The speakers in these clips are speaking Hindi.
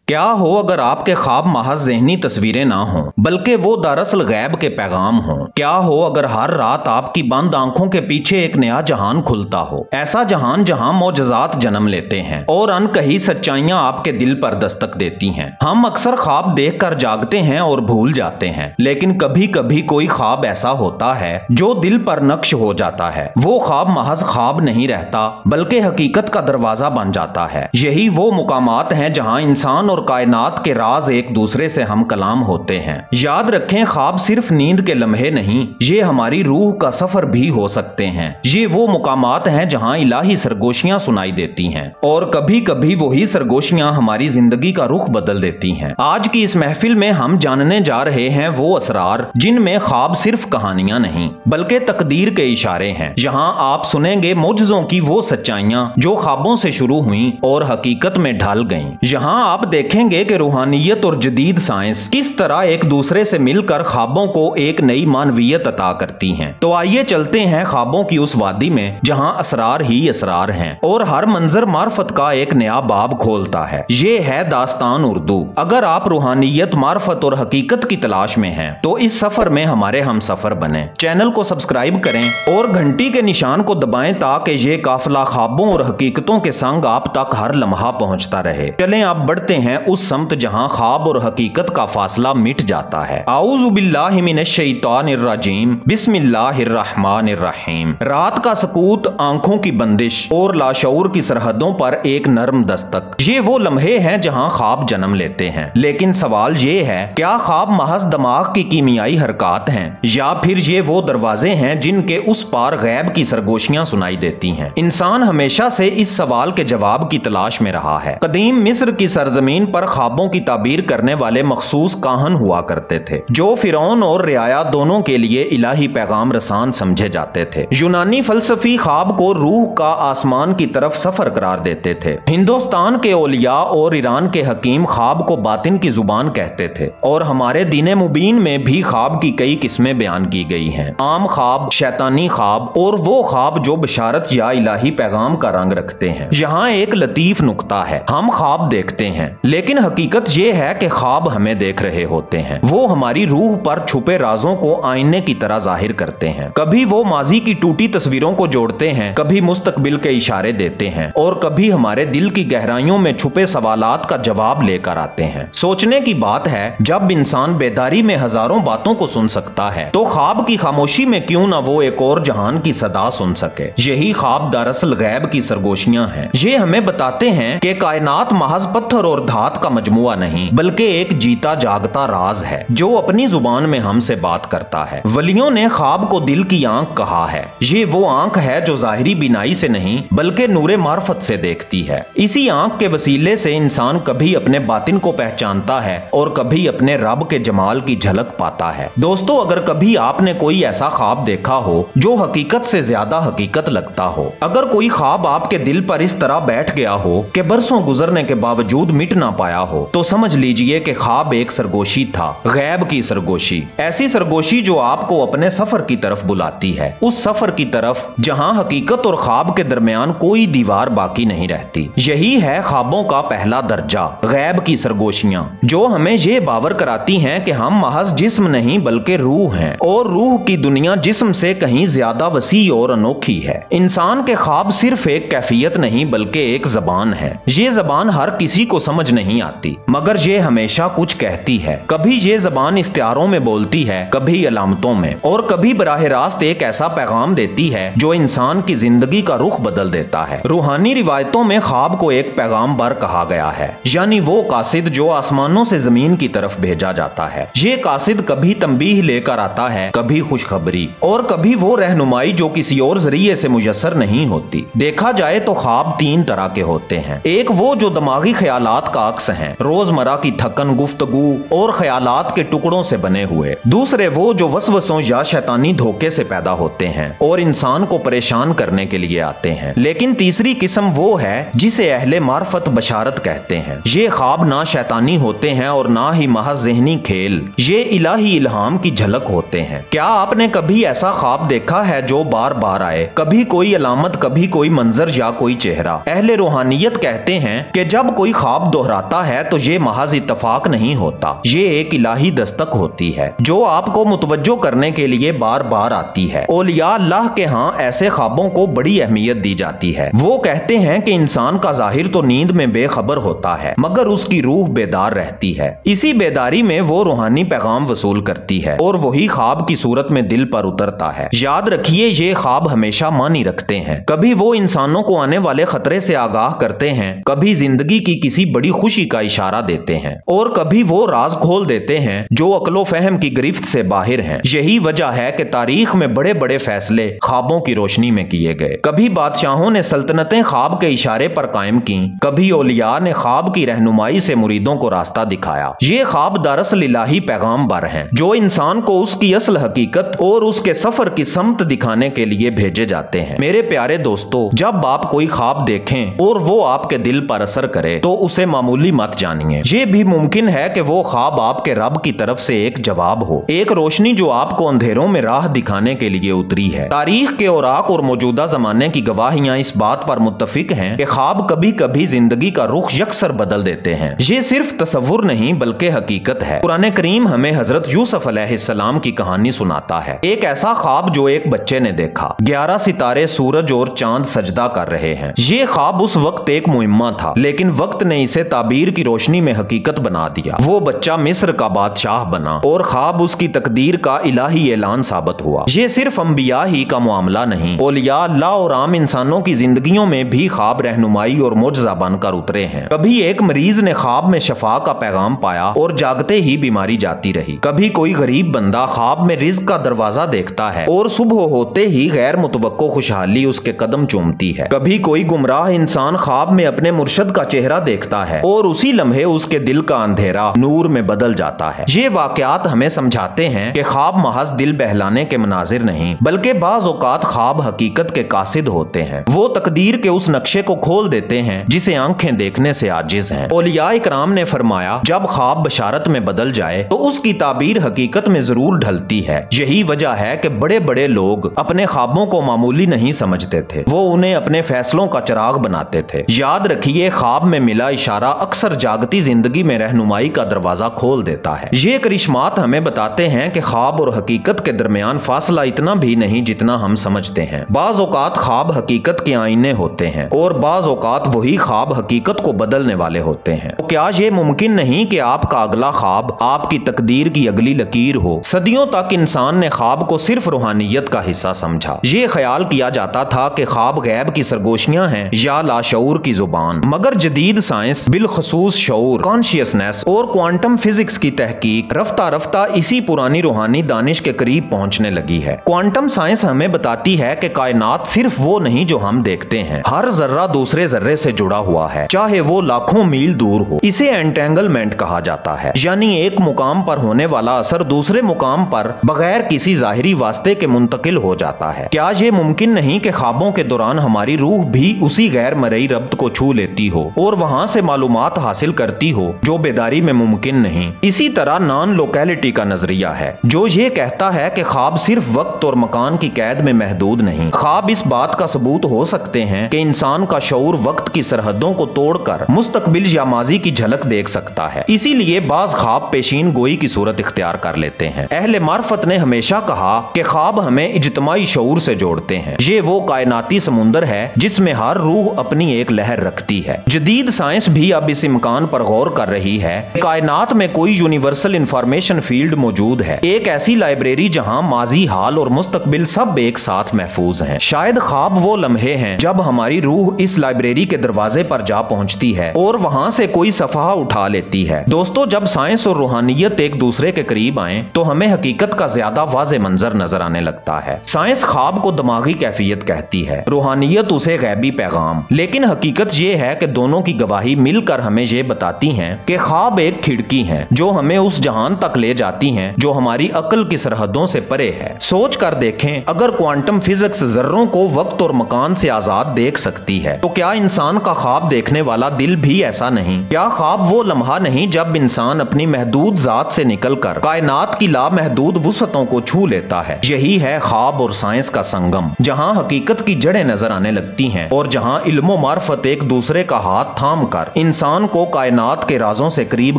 क्या हो अगर आपके ख्वाब महज ज़हनी तस्वीरें ना हों बल्कि वो दरअसल गैब के पैगाम हों। क्या हो अगर हर रात आपकी बंद आंखों के पीछे एक नया जहान खुलता हो, ऐसा जहान जहां मौजज़ात जन्म लेते हैं और अनकही सच्चाइयां आपके दिल पर दस्तक देती हैं। हम अक्सर ख्वाब देखकर जागते हैं और भूल जाते हैं, लेकिन कभी कभी कोई ख्वाब ऐसा होता है जो दिल पर नक्श हो जाता है। वो ख्वाब महज ख्वाब नहीं रहता बल्कि हकीकत का दरवाजा बन जाता है। यही वो मुकामात हैं जहां इंसान और कायनात के राज एक दूसरे से हम कलाम होते हैं। याद रखें, ख्वाब सिर्फ नींद के लम्हे नहीं, ये हमारी रूह का सफर भी हो सकते हैं। ये वो मुकामात हैं जहां इलाही सरगोशियां सुनाई देती हैं और कभी कभी वही सरगोशियां हमारी जिंदगी का रुख बदल देती हैं। आज की इस महफिल में हम जानने जा रहे हैं वो असरार जिनमें ख्वाब सिर्फ कहानियां नहीं बल्कि तकदीर के इशारे हैं। यहाँ आप सुनेंगे मौजज़ों की वो सच्चाइयां जो ख्वाबों से शुरू हुई और हकीकत में ढल गईं। यहाँ आप देखेंगे कि रूहानियत और जदीद साइंस किस तरह एक दूसरे से मिलकर ख्वाबों को एक नई मानवीयत अता करती हैं। तो आइए चलते हैं ख्वाबों की उस वादी में जहां असरार ही असरार हैं और हर मंजर मार्फत का एक नया बाब खोलता है। ये है दास्तान उर्दू। अगर आप रूहानियत, मार्फत और हकीकत की तलाश में हैं तो इस सफर में हमारे हम सफर बने। चैनल को सब्सक्राइब करें और घंटी के निशान को दबाएं ताकि ये काफिला ख्वाबों और हकीकतों के संग आप तक हर लम्हा पहुंचता रहे। चलें आप बढ़ते हैं उस समत जहां ख्वाब और हकीकत का फासला मिट जाता है। आऊज़ु बिल्लाहि मिनश शैतानिर रजीम, बिस्मिल्लाहिर रहमानिर रहीम। रात का सकूत, आंखों की बंदिश और लाशऊर की सरहदों पर एक नर्म दस्तक, ये वो लम्हे हैं जहां ख्वाब जन्म लेते हैं। लेकिन सवाल ये है, क्या ख्वाब महज दिमाग की कीमियाई हरकत हैं या फिर ये वो दरवाजे हैं जिनके उस पार गैब की सरगोशियां सुनाई देती हैं। इंसान हमेशा से इस सवाल के जवाब की तलाश में रहा है। कदीम मिस्र की सरजमीन पर ख्वाबों की ताबीर करने वाले मखसूस काहन हुआ करते थे जो फिरौन और रियाया दोनों के लिए इलाही पैगाम रसान समझे जाते थे। यूनानी फलसफी ख्वाब को रूह का आसमान की तरफ सफर करार देते थे। हिंदुस्तान के औलिया और ईरान के हकीम ख्वाब को बातिन की जुबान कहते थे और हमारे दीन मुबीन में भी ख्वाब की कई किस्में बयान की गई हैं। आम ख्वाब, शैतानी ख्वाब और वो ख्वाब जो बशारत या इलाही पैगाम का रंग रखते हैं। यहाँ एक लतीफ नुक्ता है, हम ख्वाब देखते हैं लेकिन हकीकत ये है कि ख्वाब हमें देख रहे होते हैं। वो हमारी रूह पर छुपे राजों को आईने की तरह जाहिर करते हैं। कभी वो माजी की टूटी तस्वीरों को जोड़ते हैं, कभी मुस्तकबिल के इशारे देते हैं और कभी हमारे दिल की गहराइयों में छुपे सवालात का जवाब लेकर आते हैं। सोचने की बात है, जब इंसान बेदारी में हजारों बातों को सुन सकता है तो ख्वाब की खामोशी में क्यों ना वो एक और जहान की सदा सुन सके। यही ख्वाब दरअसल गैब की सरगोशियां हैं। ये हमें बताते हैं कि कायनात महज पत्थर और धात का मजमुआ नहीं बल्कि एक जीता जागता राज है जो अपनी जुबान में हमसे बात करता है। वलियों ने ख्वाब को दिल की आंख कहा है। ये वो आंख है जो जाहिरी बिनाई से नहीं बल्कि नूरे मार्फत से देखती है। इसी आंख के वसीले से इंसान कभी अपने बातिन को पहचानता है और कभी अपने रब के जमाल की झलक पाता है। दोस्तों, अगर कभी आपने कोई ऐसा ख्वाब देखा हो जो हकीकत से ज्यादा हकीकत लगता हो, अगर कोई ख्वाब आपके दिल पर इस तरह बैठ गया हो कि बरसों गुजरने के बावजूद मिट ना पाया हो, तो समझ लीजिए कि ख्वाब एक सरगोशी था, गैब की सरगोशी। ऐसी सरगोशी जो आपको अपने सफर की तरफ बुलाती है, उस सफर की तरफ जहां हकीकत और ख्वाब के दरमियान कोई दीवार बाकी नहीं रहती। यही है ख्वाबों का पहला दर्जा, गैब की सरगोशियां, जो हमें ये बावर कराती हैं कि हम महज जिस्म नहीं बल्कि रूह हैं और रूह की दुनिया जिस्म से कहीं ज्यादा वसी और अनोखी है। इंसान के ख्वाब सिर्फ एक कैफियत नहीं बल्कि एक जबान है। ये जबान हर किसी को समझ नहीं आती मगर ये हमेशा कुछ कहती है। कभी ये जबान इश्तिहारों में बोलती है, कभी अलामतों में और कभी बराह रास्त एक ऐसा पैगाम देती है जो इंसान की जिंदगी का रुख बदल देता है। रूहानी रिवायतों में ख्वाब को एक पैगाम बर कहा गया है, यानी वो कासिद जो आसमानों से जमीन की तरफ भेजा जाता है। ये कासिद कभी तंबीह लेकर आता है, कभी खुशखबरी और कभी वो रहनुमाई जो किसी और जरिए से मुयस्सर नहीं होती। देखा जाए तो ख्वाब तीन तरह के होते हैं। एक वो जो दिमागी ख्यालात का अक्स हैं, रोजमर्रा की थकन, गुफ्तगू और ख्यालात के टुकड़ों से बने हुए। दूसरे वो जो वसवसों या शैतानी धोखे से पैदा होते हैं और इंसान को परेशान करने के लिए आते हैं। लेकिन तीसरी किस्म वो है जिसे अहले मार्फत बशारत कहते हैं। ये ख्वाब ना शैतानी होते हैं और ना ही महज ज़हनी खेल, ये इलाही इल्हाम की झलक होते हैं। क्या आपने कभी ऐसा ख्वाब देखा है जो बार बार आए, कभी कोई अलामत, कभी कोई मंजर या कोई चेहरा? अहले रूहानियत कहते हैं कि जब कोई ख्वाब दोहरा आता है तो ये महज इत्तफाक नहीं होता, ये एक इलाही दस्तक होती है जो आपको मुतवज्जो करने के लिए बार बार आती है। औलिया अल्लाह के यहाँ ऐसे ख्वाबों को बड़ी अहमियत दी जाती है। वो कहते हैं कि इंसान का जाहिर तो नींद में बेखबर होता है मगर उसकी रूह बेदार रहती है। इसी बेदारी में वो रूहानी पैगाम वसूल करती है और वही ख्वाब की सूरत में दिल पर उतरता है। याद रखिए, ये ख्वाब हमेशा मानी रखते हैं। कभी वो इंसानों को आने वाले खतरे से आगाह करते हैं, कभी जिंदगी की किसी बड़ी खुशी का इशारा देते हैं और कभी वो राज खोल देते हैं जो अक्लो फहम की गिरफ्त से बाहर हैं। यही वजह है कि तारीख में बड़े बड़े फैसले ख्वाबों की रोशनी में किए गए। कभी बादशाहों ने सल्तनतें ख्वाब के इशारे पर कायम की, कभी औलिया ने ख्वाब की रहनुमाई से मुरीदों को रास्ता दिखाया। ये ख्वाब दरअसल इलाही पैगाम बर हैं जो इंसान को उसकी असल हकीकत और उसके सफर की समत दिखाने के लिए भेजे जाते हैं। मेरे प्यारे दोस्तों, जब आप कोई ख्वाब देखें और वो आपके दिल पर असर करे तो उसे मामूली मत जानिए। ये भी मुमकिन है कि वो ख्वाब आपके रब की तरफ से एक जवाब हो, एक रोशनी जो आपको अंधेरों में राह दिखाने के लिए उतरी है। तारीख के औराक और मौजूदा जमाने की गवाहियां इस बात पर मुत्तफिक हैं कि ख्वाब कभी कभी जिंदगी का रुख यकसर बदल देते हैं। ये सिर्फ तसव्वुर नहीं बल्कि हकीकत है। कुरान करीम हमें हजरत यूसुफ अलैहिस्सलाम की कहानी सुनाता है। एक ऐसा ख्वाब जो एक बच्चे ने देखा। 11 सितारे, सूरज और चांद सजदा कर रहे हैं। ये ख्वाब उस वक्त एक मुहिम्मा था, लेकिन वक्त ने इसे ताबीर की रोशनी में हकीकत बना दिया। वो बच्चा मिस्र का बादशाह बना और ख्वाब उसकी तकदीर का इलाही ऐलान साबित हुआ। ये सिर्फ अंबिया ही का मामला नहीं, औलिया अल्लाह और आम इंसानों की जिंदगियों में भी ख्वाब रहनुमाई और मुअज्जा बनकर उतरे हैं। कभी एक मरीज ने ख्वाब में शफा का पैगाम पाया और जागते ही बीमारी जाती रही। कभी कोई गरीब बंदा ख्वाब में रिज़्क का दरवाजा देखता है और सुबह होते ही गैर मुतवक्को खुशहाली उसके कदम चूमती है। कभी कोई गुमराह इंसान ख्वाब में अपने मुर्शद का चेहरा देखता है और उसी लम्हे उसके दिल का अंधेरा नूर में बदल जाता है। ये वाकयात हमें समझाते हैं कि ख्वाब महज दिल बहलाने के मनाजिर नहीं बल्कि बाज़ औक़ात ख्वाब हकीकत के कासिद होते हैं। वो तकदीर के उस नक्शे को खोल देते हैं जिसे आंखें देखने से आजिज हैं। औलिया इकराम ने फरमाया, जब ख्वाब बशारत में बदल जाए तो उसकी ताबीर हकीकत में जरूर ढलती है। यही वजह है कि बड़े बड़े लोग अपने ख्वाबों को मामूली नहीं समझते थे, वो उन्हें अपने फैसलों का चिराग बनाते थे। याद रखिए, ख्वाब में मिला इशारा अक्सर जागती जिंदगी में रहनुमाई का दरवाजा खोल देता है। ये करिश्मात हमें बताते हैं कि ख्वाब और हकीकत के दरमियान फासला इतना भी नहीं जितना हम समझते हैं। बाज़ औक़ात ख्वाब हकीकत के आईने होते हैं और बाज़ औक़ात वही ख्वाब हकीकत को बदलने वाले होते हैं। तो क्या ये मुमकिन नहीं कि आपका अगला ख्वाब आपकी तकदीर की अगली लकीर हो? सदियों तक इंसान ने ख्वाब को सिर्फ रूहानियत का हिस्सा समझा। ये ख्याल किया जाता था कि ख्वाब गैब की सरगोशियां हैं या लाशऊर की जुबान। मगर जदीद साइंस, बिलखसूस शऊर, कॉन्शियसनेस और क्वांटम फिजिक्स की तहकीक रफ्ता रफ्ता इसी पुरानी रूहानी दानिश के करीब पहुंचने लगी है। क्वांटम साइंस हमें बताती है कि कायनात सिर्फ वो नहीं जो हम देखते हैं। हर जर्रा दूसरे जर्रे से जुड़ा हुआ है, चाहे वो लाखों मील दूर हो। इसे एंटेंगलमेंट कहा जाता है, यानी एक मुकाम पर होने वाला असर दूसरे मुकाम पर बगैर किसी जाहिरी वास्ते के मुंतकिल हो जाता है। क्या ये मुमकिन नहीं कि ख्वाबों के दौरान हमारी रूह भी उसी गैर मरई रब्त को छू लेती हो और वहां से मालूमात हासिल करती हो जो बेदारी में मुमकिन नहीं? इसी तरह नॉन लोकेलिटी का नजरिया है जो ये कहता है कि ख्वाब सिर्फ वक्त और मकान की कैद में महदूद नहीं। ख्वाब इस बात का सबूत हो सकते हैं कि इंसान का शऊर वक्त की सरहदों को तोड़कर मुस्तकबिल या माजी की झलक देख सकता है। इसीलिए बाज ख्वाब पेशीन गोई की सूरत इख्तियार कर लेते हैं। अहले मार्फत ने हमेशा कहा कि ख्वाब हमें इज्तमाई शऊर से जोड़ते हैं। ये वो कायनाती समुंदर है जिसमें हर रूह अपनी एक लहर रखती है। जदीद साइंस भी अब इस इम्कान पर गौर कर रही है कि कायनात में कोई यूनिवर्सल इंफॉर्मेशन फील्ड मौजूद है, एक ऐसी लाइब्रेरी जहां माजी, हाल और मुस्तकबिल सब एक साथ महफूज हैं। शायद ख्वाब वो लम्हे हैं जब हमारी रूह इस लाइब्रेरी के दरवाजे पर जा पहुंचती है और वहां से कोई सफहा उठा लेती है। दोस्तों, जब साइंस और रूहानियत एक दूसरे के करीब आए तो हमें हकीकत का ज्यादा वाज़े मंजर नजर आने लगता है। साइंस ख्वाब को दिमागी कैफियत कहती है, रूहानियत उसे गैबी पैगाम। लेकिन हकीकत ये है कि दोनों की गवाही मिलकर हमें ये बताती हैं कि ख्वाब एक खिड़की है जो हमें उस जहान तक ले जाती हैं जो हमारी अक्ल की सरहदों से परे है। सोच कर देखें, अगर क्वांटम फिजिक्स जर्रों को वक्त और मकान से आजाद देख सकती है तो क्या इंसान का ख्वाब देखने वाला दिल भी ऐसा नहीं? क्या ख्वाब वो लम्हा नहीं जब इंसान अपनी महदूद जात से निकलकर कायनात की लामहदूद वुसअतों को छू लेता है? यही है ख्वाब और साइंस का संगम, जहां हकीकत की जड़ें नजर आने लगती हैं और जहां इल्मो मार्फत एक दूसरे का हाथ थाम कर इंसान इंसान को कायनात के राजों से करीब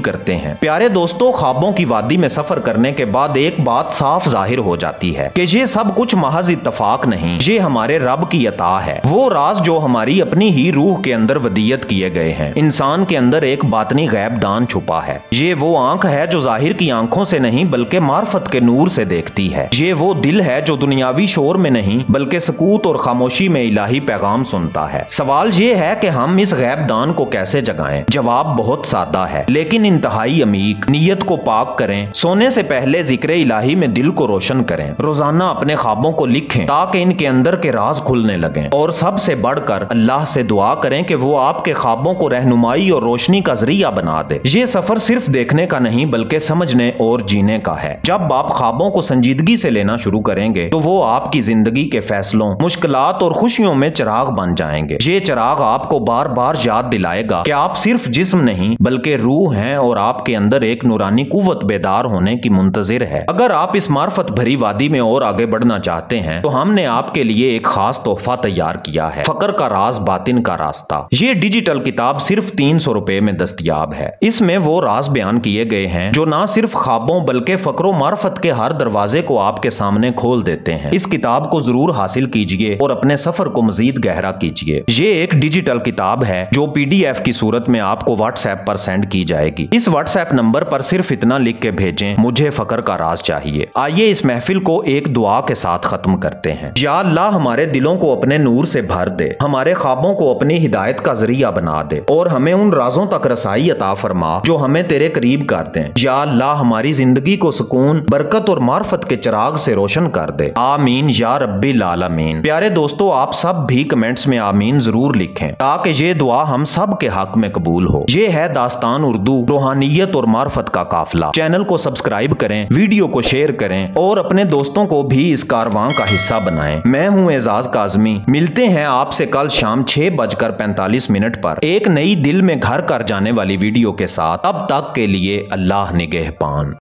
करते हैं। प्यारे दोस्तों, ख्वाबों की वादी में सफर करने के बाद एक बात साफ जाहिर हो जाती है कि ये सब कुछ महज इत्तफाक नहीं, ये हमारे रब की अता है। वो राज जो हमारी अपनी ही रूह के अंदर वदीयत किए गए हैं। इंसान के अंदर एक बातनी गैब दान छुपा है। ये वो आंख है जो जाहिर की आंखों से नहीं बल्कि मार्फत के नूर से देखती है। ये वो दिल है जो दुनियावी शोर में नहीं बल्कि सकूत और खामोशी में इलाही पैगाम सुनता है। सवाल ये है कि हम इस गैब दान को कैसे जगाएं? जवाब बहुत सादा है लेकिन इंतहाई अमीक। नियत को पाक करें, सोने से पहले जिक्र इलाही में दिल को रोशन करें, रोजाना अपने ख्वाबों को लिखें ताकि इनके अंदर के राज खुलने लगें, और सबसे बढ़कर अल्लाह से दुआ करें कि वो आपके ख्वाबों को रहनुमाई और रोशनी का जरिया बना दे। ये सफर सिर्फ देखने का नहीं बल्कि समझने और जीने का है। जब आप ख्वाबों को संजीदगी से लेना शुरू करेंगे तो वो आपकी जिंदगी के फैसलों, मुश्किलात और खुशियों में चिराग बन जाएंगे। ये चिराग आपको बार बार याद दिलाएगा कि आप सिर्फ जिस्म नहीं बल्कि रूह हैं और आपके अंदर एक नूरानी कुव्वत बेदार होने की मुंतजिर है। अगर आप इस मार्फत भरी वादी में और आगे बढ़ना चाहते हैं तो हमने आपके लिए एक खास तोहफा तैयार किया है, फकर का राज बातिन का रास्ता। ये डिजिटल किताब सिर्फ 300 रुपए में दस्तयाब है। इसमें वो राज बयान किए गए हैं जो ना सिर्फ ख्वाबों बल्कि फकरो मार्फत के हर दरवाजे को आपके सामने खोल देते हैं। इस किताब को जरूर हासिल कीजिए और अपने सफर को मजीद गहरा कीजिए। ये एक डिजिटल किताब है जो PDF की सूरत में आपको WhatsApp पर सेंड की जाएगी। इस WhatsApp नंबर पर सिर्फ इतना लिख के भेजें, मुझे फकर का राज चाहिए। आइए इस महफिल को एक दुआ के साथ खत्म करते हैं। या अल्लाह हमारे दिलों को अपने नूर से भर दे, हमारे ख्वाबों को अपनी हिदायत का जरिया बना दे और हमें उन राजों तक रसाई अता फरमा जो हमें तेरे करीब कर दें। या अल्लाह हमारी जिंदगी को सुकून, बरकत और मार्फत के चिराग से रोशन कर दे। आमीन या रब्बिल आलमीन। प्यारे दोस्तों, आप सब भी कमेंट्स में आमीन जरूर लिखें ताकि ये दुआ हम सब के हक में कबूल हो। ये है दास्तान उर्दू, रूहानियत और मार्फत का काफिला। चैनल को सब्सक्राइब करें, वीडियो को शेयर करें और अपने दोस्तों को भी इस कारवां का हिस्सा बनाएं। मैं हूं एजाज काज़मी। मिलते हैं आपसे कल शाम 6:45 पर एक नई दिल में घर कर जाने वाली वीडियो के साथ। तब तक के लिए अल्लाह निगहबान।